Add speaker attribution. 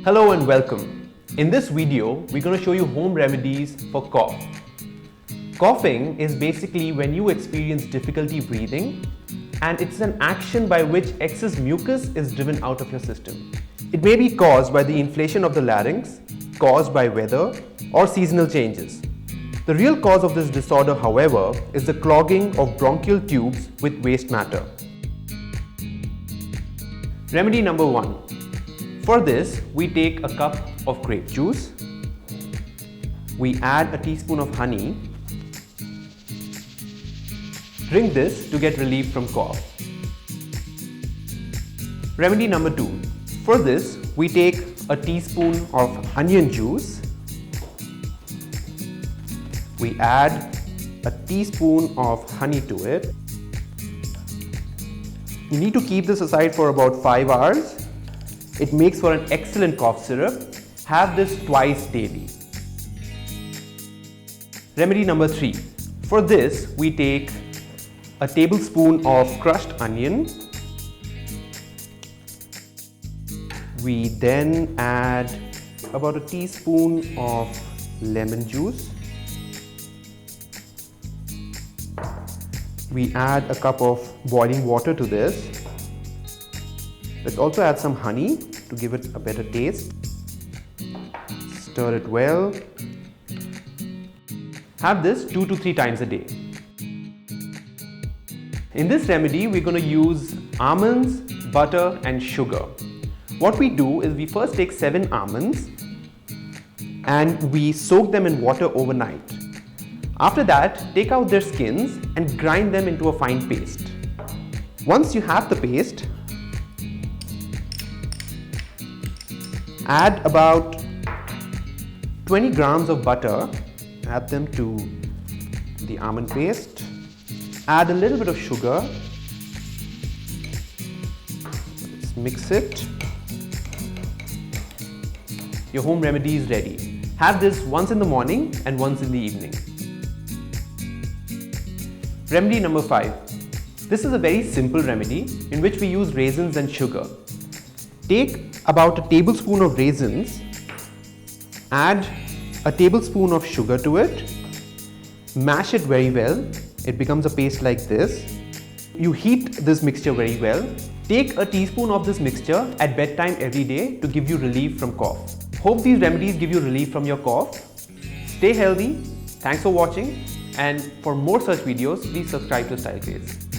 Speaker 1: Hello and welcome. In this video, we're going to show you home remedies for cough. Coughing is basically when you experience difficulty breathing, and it's an action by which excess mucus is driven out of your system. It may be caused by the inflation of the larynx, caused by weather or seasonal changes. The real cause of this disorder, however, is the clogging of bronchial tubes with waste matter. Remedy number 1. For this, we take a cup of grape juice, we add a teaspoon of honey, drink this to get relief from cough. Remedy number 2. For this, we take a teaspoon of onion juice, we add a teaspoon of honey to it. You need to keep this aside for about 5 hours. It makes for an excellent cough syrup. Have this twice daily. Remedy number 3. For this, we take a tablespoon of crushed onion. We then add about a teaspoon of lemon juice. We add a cup of boiling water to this. Let's also add some honey to give it a better taste. Stir it well. Have this 2 to 3 times a day. In this remedy, we're going to use almonds, butter and sugar. What we do is we first take 7 almonds and we soak them in water overnight. After that, take out their skins and grind them into a fine paste. Once you have the paste, add about 20 grams of butter, add them to the almond paste, add a little bit of sugar, let's mix it. Your home remedy is ready. Have this once in the morning and once in the evening. Remedy number 5. This is a very simple remedy in which we use raisins and sugar. Take about a tablespoon of raisins, add a tablespoon of sugar to it, mash it very well. It becomes a paste like this. You heat this mixture very well. Take a teaspoon of this mixture at bedtime every day to give you relief from cough. Hope these remedies give you relief from your cough. Stay healthy. Thanks for watching. And for more such videos, please subscribe to Style Craze.